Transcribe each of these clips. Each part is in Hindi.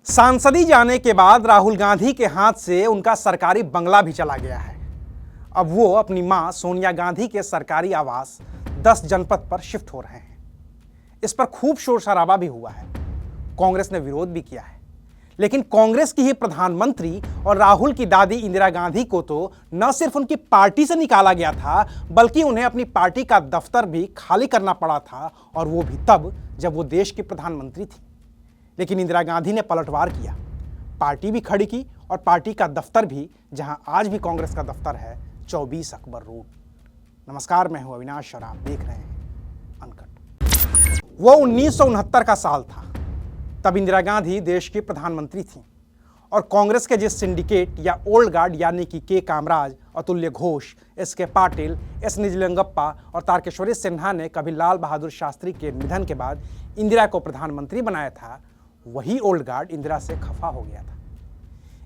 सांसदी जाने के बाद राहुल गांधी के हाथ से उनका सरकारी बंगला भी चला गया है। अब वो अपनी मां सोनिया गांधी के सरकारी आवास 10 जनपद पर शिफ्ट हो रहे हैं। इस पर खूब शोर शराबा भी हुआ है। कांग्रेस ने विरोध भी किया है, लेकिन कांग्रेस की ही प्रधानमंत्री और राहुल की दादी इंदिरा गांधी को तो न सिर्फ उनकी पार्टी से निकाला गया था, बल्कि उन्हें अपनी पार्टी का दफ्तर भी खाली करना पड़ा था, और वो भी तब जब वो देश की प्रधानमंत्री थी। लेकिन इंदिरा गांधी ने पलटवार किया, पार्टी भी खड़ी की और पार्टी का दफ्तर भी, जहां आज भी कांग्रेस का दफ्तर है, 24 अकबर रोड। नमस्कार, मैं हूं अविनाश और आप देख रहे हैं अनकट। वो 1969 का साल था। तब इंदिरा गांधी देश की प्रधानमंत्री थी और कांग्रेस के जिस सिंडिकेट या ओल्ड गार्ड यानी कि के कामराज, अतुल्य घोष, एस के पाटिल, एस निजलिंगप्पा और तारकेश्वरी सिन्हा ने कभी लाल बहादुर शास्त्री के निधन के बाद इंदिरा को प्रधानमंत्री बनाया था, वही ओल्ड गार्ड इंदिरा से खफा हो गया था।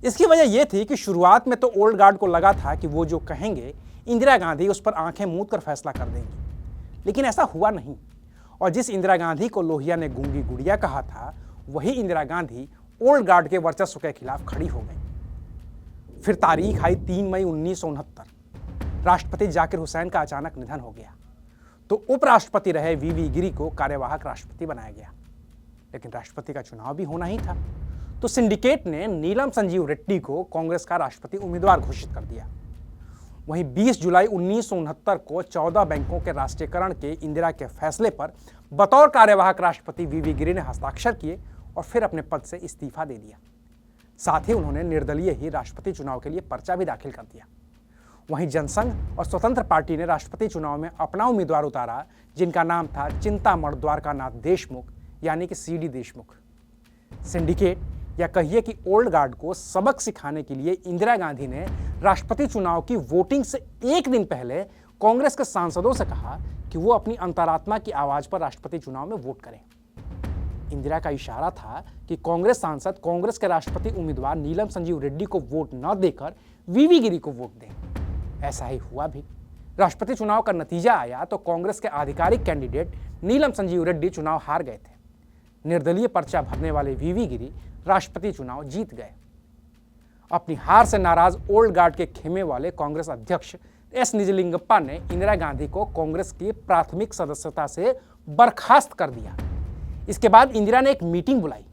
इसकी वजह यह थी कि शुरुआत में तो ओल्ड गार्ड को लगा था कि वो जो कहेंगे इंदिरा गांधी उस पर आंखें मूंद कर फैसला कर देंगी, लेकिन ऐसा हुआ नहीं। और जिस इंदिरा गांधी को लोहिया ने गूंगी गुड़िया कहा था, वही इंदिरा गांधी ओल्ड गार्ड के वर्चस्व के खिलाफ खड़ी हो गई। फिर तारीख आई 3 मई 1969। राष्ट्रपति जाकिर हुसैन का अचानक निधन हो गया, तो उपराष्ट्रपति रहे वीवी गिरी को कार्यवाहक राष्ट्रपति बनाया गया। लेकिन राष्ट्रपति का चुनाव भी होना ही था, तो सिंडिकेट ने नीलम संजीव रेड्डी को कांग्रेस का राष्ट्रपति उम्मीदवार घोषित कर दिया। वहीं 20 जुलाई 1969 को 14 बैंकों के राष्ट्रीयकरण के इंदिरा के फैसले पर बतौर कार्यवाहक राष्ट्रपति वीवी गिरी ने हस्ताक्षर किए और फिर अपने पद से इस्तीफा दे दिया। साथ ही उन्होंने निर्दलीय ही राष्ट्रपति चुनाव के लिए पर्चा भी दाखिल कर दिया। वहीं जनसंघ और स्वतंत्र पार्टी ने राष्ट्रपति चुनाव में अपना उम्मीदवार उतारा, जिनका नाम था चिंतामण द्वारकानाथ देशमुख, यानी कि सीडी देशमुख। सिंडिकेट या कहिए कि ओल्ड गार्ड को सबक सिखाने के लिए इंदिरा गांधी ने राष्ट्रपति चुनाव की वोटिंग से एक दिन पहले कांग्रेस के सांसदों से कहा कि वो अपनी अंतरात्मा की आवाज पर राष्ट्रपति चुनाव में वोट करें। इंदिरा का इशारा था कि कांग्रेस सांसद कांग्रेस के राष्ट्रपति उम्मीदवार नीलम संजीव रेड्डी को वोट न देकर वीवी गिरी को वोट दें। ऐसा ही हुआ भी। राष्ट्रपति चुनाव का नतीजा आया तो कांग्रेस के आधिकारिक कैंडिडेट नीलम संजीव रेड्डी चुनाव हार गए थे। निर्दलीय पर्चा भरने वाले वीवी गिरी राष्ट्रपति चुनाव जीत गए। अपनी हार से नाराज ओल्ड गार्ड के खेमे वाले कांग्रेस अध्यक्ष एस निजलिंगप्पा ने इंदिरा गांधी को कांग्रेस की प्राथमिक सदस्यता से बर्खास्त कर दिया। इसके बाद इंदिरा ने एक मीटिंग बुलाई।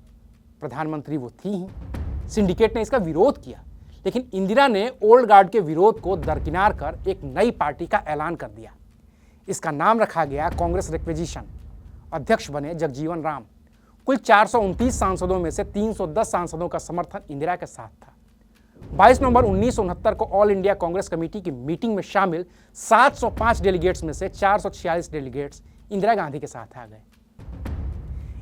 प्रधानमंत्री वो थी ही। सिंडिकेट ने इसका विरोध किया, लेकिन इंदिरा ने ओल्ड गार्ड के विरोध को दरकिनार कर एक नई पार्टी का ऐलान कर दिया। इसका नाम रखा गया कांग्रेस रिक्विजिशन। अध्यक्ष बने जगजीवन राम। कुल 429 सांसदों में से 310 सांसदों का समर्थन इंदिरा के साथ था। 22 नवंबर 1969 को ऑल इंडिया कांग्रेस कमेटी की मीटिंग में शामिल 705 डेलीगेट्स में से 446 डेलीगेट्स इंदिरा गांधी के साथ आ गए।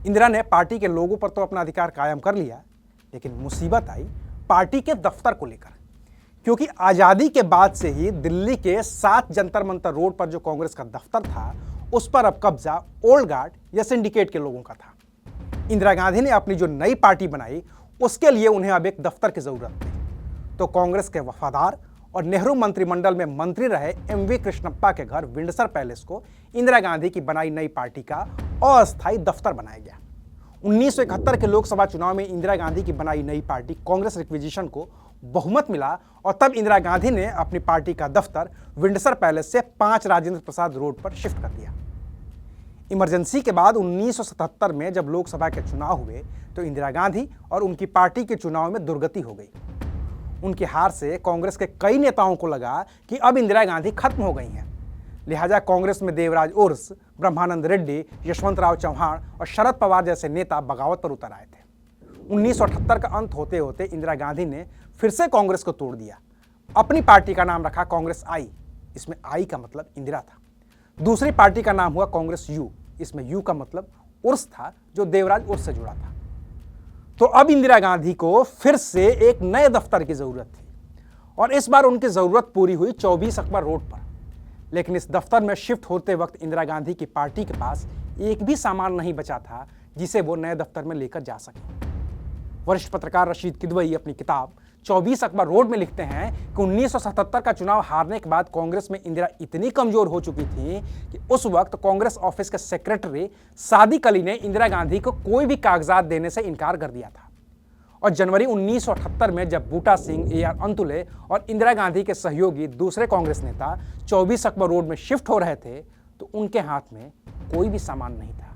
इंदिरा ने पार्टी के लोगों पर तो अपना अधिकार कायम कर लिया, लेकिन मुसीबत आई पार्टी के दफ्तर को लेकर, क्योंकि आजादी के बाद से ही दिल्ली के 7 जंतर मंतर रोड पर जो कांग्रेस का दफ्तर था, उस पर अब कब्जा ओल्ड गार्ड या सिंडिकेट के लोगों का था। इंदिरा गांधी ने अपनी जो नई पार्टी बनाई, उसके लिए उन्हें अब एक दफ्तर की जरूरत थी। तो कांग्रेस के वफादार और नेहरू मंत्रिमंडल में मंत्री रहे एमवी कृष्णप्पा के घर विंडसर पैलेस को इंदिरा गांधी की बनाई नई पार्टी का अस्थायी दफ्तर बनाया गया। 1971 के लोकसभा चुनाव में इंदिरा गांधी की बनाई नई पार्टी कांग्रेस रिक्विजिशन को बहुमत मिला, और तब इंदिरा गांधी ने अपनी पार्टी का दफ्तर विंडसर पैलेस से 5 राजेंद्र प्रसाद रोड पर शिफ्ट कर दिया। इमरजेंसी के बाद 1977 में जब लोकसभा के चुनाव हुए, तो इंदिरा गांधी और उनकी पार्टी के चुनाव में दुर्गति हो गई। उनकी हार से कांग्रेस के कई नेताओं को लगा कि अब इंदिरा गांधी खत्म हो गई हैं। लिहाजा कांग्रेस में देवराज उर्स, ब्रह्मानंद रेड्डी, यशवंतराव चौहान और शरद पवार जैसे नेता बगावत पर उतर आए थे। 1978 का अंत होते होते इंदिरा गांधी ने फिर से कांग्रेस को तोड़ दिया। अपनी पार्टी का नाम रखा कांग्रेस आई। इसमें आई का मतलब इंदिरा था। दूसरी पार्टी का नाम हुआ कांग्रेस यू। इसमें यू का मतलब उर्स था, जो देवराज उर्स से जुड़ा था। तो अब इंदिरा गांधी को फिर से एक नए दफ्तर की जरूरत थी, और इस बार उनकी जरूरत पूरी हुई 24 अकबर रोड पर। लेकिन इस दफ्तर में शिफ्ट होते वक्त इंदिरा गांधी की पार्टी के पास एक भी सामान नहीं बचा था जिसे वो नए दफ्तर में लेकर जा सके। वरिष्ठ पत्रकार रशीद किदवई अपनी किताब 24 अकबर रोड में लिखते हैं कि 1977 का चुनाव हारने के बाद कांग्रेस में इंदिरा इतनी कमजोर हो चुकी थी कि उस वक्त कांग्रेस ऑफिस के सेक्रेटरी सादिक अली ने इंदिरा गांधी को कोई भी कागजात देने से इनकार कर दिया था। और जनवरी 1978 में जब बूटा सिंह, AR अंतुले और इंदिरा गांधी के सहयोगी दूसरे कांग्रेस नेता 24 अकबर रोड में शिफ्ट हो रहे थे तो उनके हाथ में कोई भी सामान नहीं था।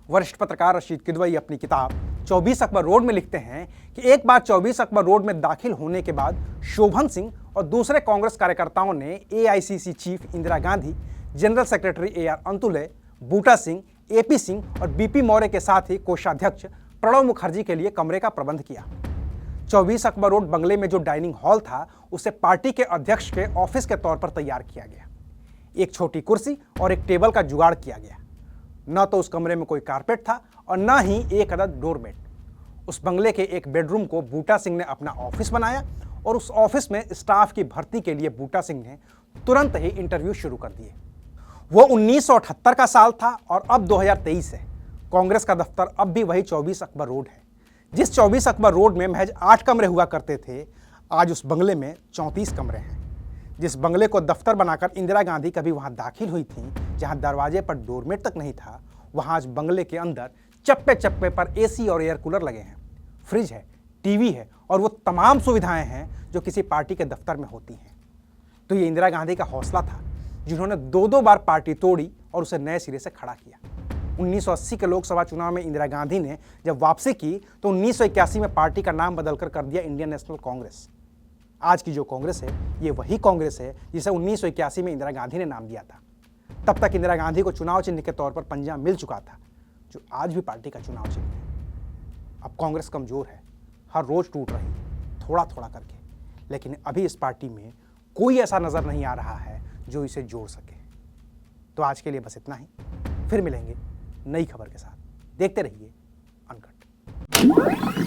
वरिष्ठ पत्रकार रशीद किदवई अपनी किताब 24 अकबर रोड में लिखते हैं कि एक बार 24 अकबर रोड में दाखिल होने के बाद शोभन सिंह और दूसरे कांग्रेस कार्यकर्ताओं ने AICC chief Indira Gandhi, general secretary AR Antulay, Buta Singh, AP Singh और BP मौर्य के साथ ही कोषाध्यक्ष प्रणब मुखर्जी के लिए कमरे का प्रबंध किया। 24 अकबर रोड बंगले में जो डाइनिंग हॉल था उसे पार्टी के अध्यक्ष के ऑफिस के तौर पर तैयार किया गया। एक छोटी कुर्सी और एक टेबल का जुगाड़ किया गया। न तो उस कमरे में कोई कारपेट था और न ही एक अदद डोरमेट। उस बंगले के एक बेडरूम को बूटा सिंह ने अपना ऑफिस बनाया और उस ऑफिस में स्टाफ की भर्ती के लिए बूटा सिंह ने तुरंत ही इंटरव्यू शुरू कर दिए। वो 1978 का साल था और अब 2023 है। कांग्रेस का दफ्तर अब भी वही 24 अकबर रोड है। जिस 24 अकबर रोड में महज 8 कमरे हुआ करते थे, आज उस बंगले में 34 कमरे हैं। जिस बंगले को दफ्तर बनाकर इंदिरा गांधी कभी वहां दाखिल हुई थी, जहां दरवाजे पर डोरमेट तक नहीं था, वहां आज बंगले के अंदर चप्पे चप्पे पर AC और एयर कूलर लगे हैं, फ्रिज है, टीवी है और वो तमाम सुविधाएं हैं जो किसी पार्टी के दफ्तर में होती हैं। तो ये इंदिरा गांधी का हौसला था, जिन्होंने 2 बार पार्टी तोड़ी और उसे नए सिरे से खड़ा किया। 1980 के लोकसभा चुनाव में इंदिरा गांधी ने जब वापसी की तो 1981 में पार्टी का नाम बदलकर कर दिया इंडियन नेशनल कांग्रेस। आज की जो कांग्रेस है ये वही कांग्रेस है जिसे 1981 में इंदिरा गांधी ने नाम दिया था। तब तक इंदिरा गांधी को चुनाव चिन्ह के तौर पर पंजा मिल चुका था, जो आज भी पार्टी का चुनाव चिन्ह है। अब कांग्रेस कमजोर है, हर रोज टूट रही, थोड़ा थोड़ा करके, लेकिन अभी इस पार्टी में कोई ऐसा नजर नहीं आ रहा है जो इसे जोड़ सके। तो आज के लिए बस इतना ही, फिर मिलेंगे नई खबर के साथ। देखते रहिए अनकट।